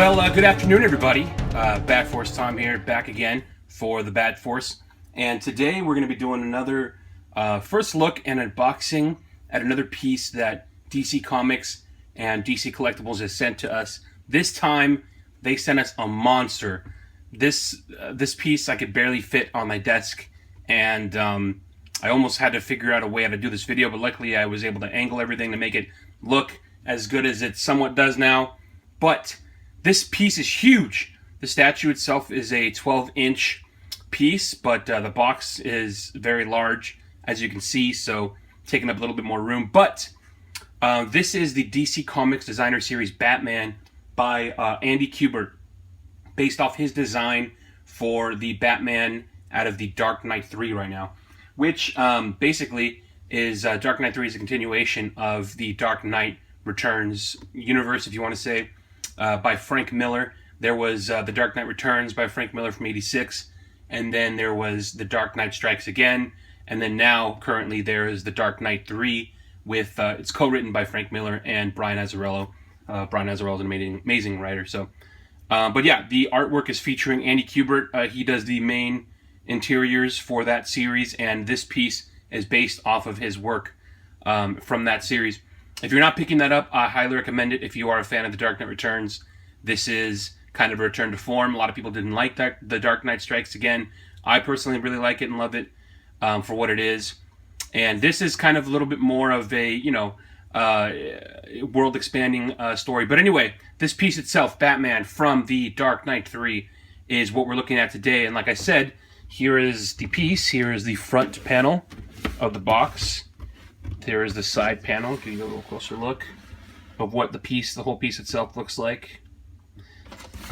Well, good afternoon, everybody. Bad Force Tom here, back again for the Bad Force. And today we're going to be doing another first look and unboxing at another piece that DC Comics and DC Collectibles has sent to us. This time, they sent us a monster. This piece I could barely fit on my desk, and I almost had to figure out a way how to do this video, but luckily I was able to angle everything to make it look as good as it somewhat does now. But this piece is huge. The statue itself is a 12-inch piece, but the box is very large, as you can see, so taking up a little bit more room. But this is the DC Comics Designer Series Batman by Andy Kubert, based off his design for the Batman out of the Dark Knight 3 right now, which basically is Dark Knight 3 is a continuation of the Dark Knight Returns universe, if you want to say, by Frank Miller. There was The Dark Knight Returns by Frank Miller from '86, and then there was The Dark Knight Strikes Again, and then now, currently, there is The Dark Knight 3 with, it's co-written by Frank Miller and Brian Azzarello. Brian Azzarello is an amazing writer, so. But yeah, the artwork is featuring Andy Kubert. He does the main interiors for that series, and this piece is based off of his work from that series. If you're not picking that up, I highly recommend it if you are a fan of The Dark Knight Returns. This is kind of a return to form. A lot of people didn't like The Dark Knight Strikes Again. I personally really like it and love it for what it is. And this is kind of a little bit more of a, you know, world-expanding story. But anyway, this piece itself, Batman from the Dark Knight 3, is what we're looking at today. And like I said, here is the piece. Here is the front panel of the box. There is the side panel. Give you a little closer look of what the whole piece itself looks like.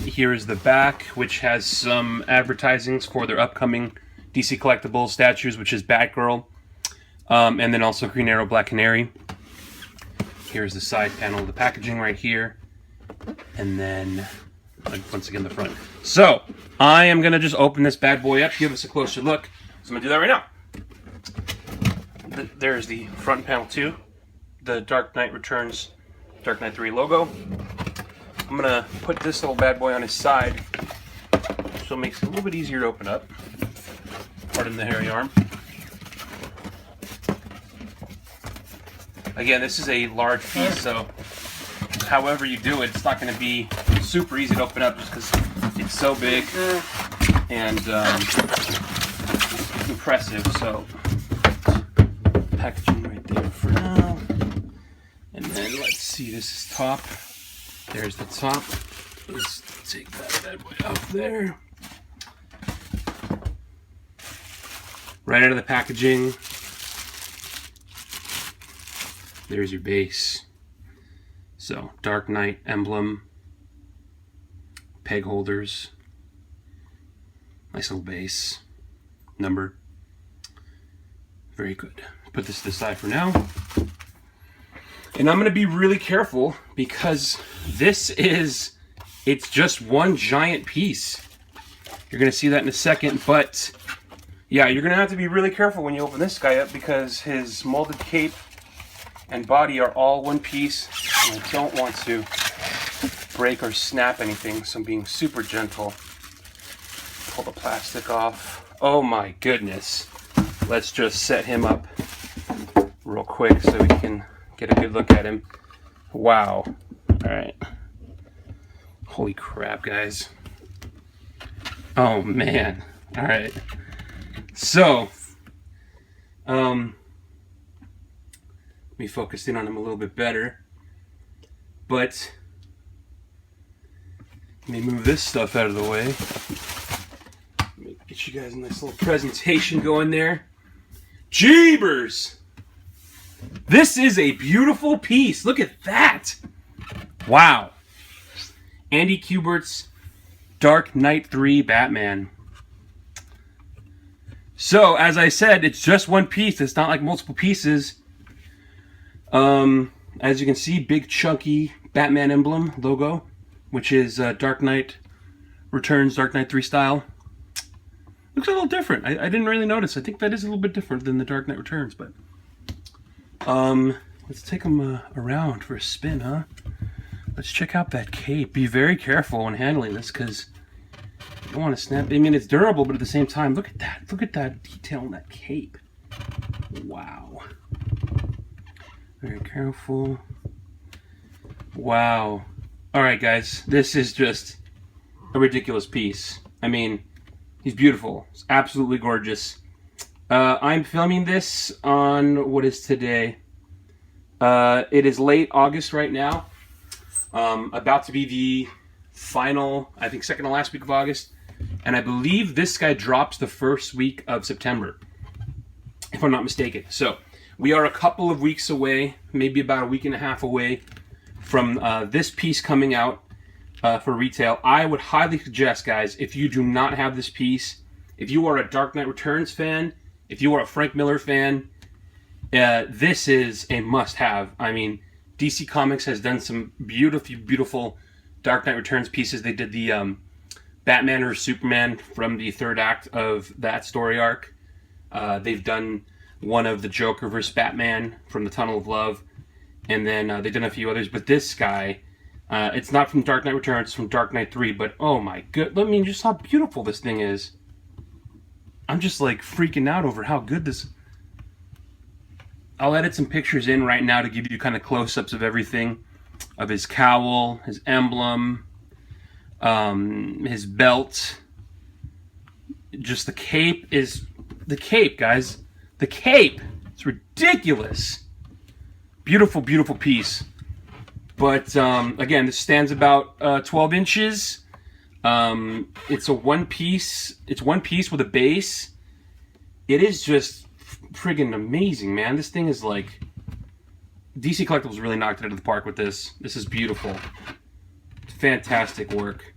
Here is the back, which has some advertisings for their upcoming DC Collectibles statues, which is Batgirl, and then also Green Arrow, Black Canary. Here's the side panel of the packaging right here, and then once again the front. So I am gonna just open this bad boy up, give us a closer look. So I'm gonna do that right now. There's the front panel too, the Dark Knight Returns, Dark Knight 3 logo. I'm gonna put this little bad boy on his side, so it makes it a little bit easier to open up. Pardon the hairy arm. Again, this is a large piece, so however you do it, it's not going to be super easy to open up just because it's so big and impressive. So, packaging right there for now. And then let's see, this is top. There's the top. Let's take that bad boy out there. Right out of the packaging. There's your base. So, Dark Knight emblem, peg holders, nice little base, number. Very good. Put this to the side for now. And I'm going to be really careful because it's just one giant piece. You're going to see that in a second, but yeah, you're going to have to be really careful when you open this guy up because his molded cape and body are all one piece, and I don't want to break or snap anything, so I'm being super gentle. Pull the plastic off. Oh my goodness. Let's just set him up real quick so we can get a good look at him. Wow. Alright. Holy crap, guys. Oh man. Alright. So, me focus in on him a little bit better, but let me move this stuff out of the way. Let me get you guys a nice little presentation going there. Jeebers! This is a beautiful piece. Look at that! Wow. Andy Kubert's Dark Knight 3 Batman. So, as I said, it's just one piece. It's not like multiple pieces. As you can see, big chunky Batman emblem logo, which is Dark Knight Returns, Dark Knight 3 style. Looks a little different. I didn't really notice. I think that is a little bit different than the Dark Knight Returns, but let's take them around for a spin, huh? let's check out that cape. Be very careful when handling this because you don't want to snap. I mean, it's durable, but at the same time, look at that. Look at that detail in that cape. Wow. Very careful. Wow. All right, guys. This is just a ridiculous piece. I mean, he's beautiful. It's absolutely gorgeous. I'm filming this on, what is today? It is late August right now. About to be the final, I think, second to last week of August. And I believe this guy drops the first week of September, if I'm not mistaken. So we are a couple of weeks away, maybe about a week and a half away from this piece coming out for retail. I would highly suggest, guys, if you do not have this piece, if you are a Dark Knight Returns fan, if you are a Frank Miller fan, this is a must-have. I mean, DC Comics has done some beautiful, beautiful Dark Knight Returns pieces. They did the Batman or Superman from the third act of that story arc. They've done one of the Joker versus Batman from the Tunnel of Love. And then they've done a few others. But this guy, it's not from Dark Knight Returns, it's from Dark Knight 3. But oh my god, I mean, just how beautiful this thing is. I'm just like freaking out over how good this... I'll edit some pictures in right now to give you kind of close-ups of everything. Of his cowl, his emblem, his belt. Just the cape is... The cape, guys. The cape! It's ridiculous. Beautiful, beautiful piece. But, again, this stands about 12 inches. It's a one piece. It's one piece with a base. It is just friggin' amazing, man. This thing is like... DC Collectibles really knocked it out of the park with this. This is beautiful. Fantastic work.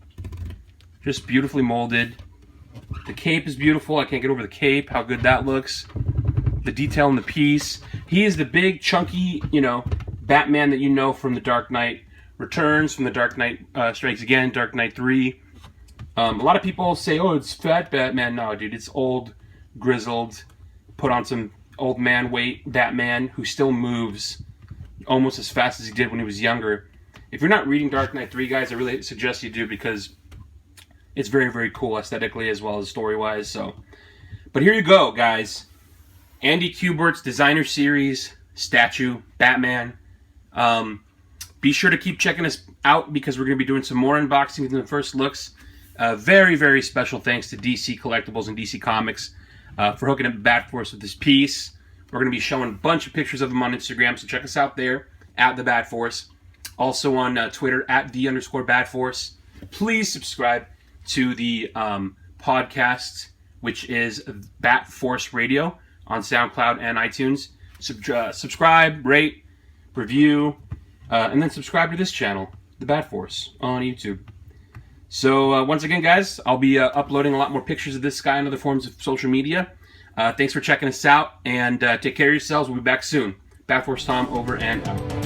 Just beautifully molded. The cape is beautiful. I can't get over the cape, how good that looks. The detail in the piece. He is the big, chunky, you know, Batman that you know from the Dark Knight Returns, from the Dark Knight Strikes Again, Dark Knight 3. A lot of people say, oh, it's fat Batman. No, dude, it's old, grizzled, put on some old man weight Batman who still moves almost as fast as he did when he was younger. If you're not reading Dark Knight 3, guys, I really suggest you do because it's very, very cool aesthetically as well as story-wise. So, but here you go, guys. Andy Kubert's Designer Series statue, Batman. Be sure to keep checking us out because we're going to be doing some more unboxings and first looks. Very, very special thanks to DC Collectibles and DC Comics for hooking up Bat Force with this piece. We're going to be showing a bunch of pictures of them on Instagram, so check us out there, at the Bat Force. Also on Twitter, at @the_Bat Force. Please subscribe to the podcast, which is Bat Force Radio on SoundCloud and iTunes. Subscribe, rate, review, and then subscribe to this channel, the Bat Force, on YouTube. So once again, guys, I'll be uploading a lot more pictures of this guy and other forms of social media. Thanks for checking us out, and take care of yourselves. We'll be back soon. Bat Force Tom, over and out.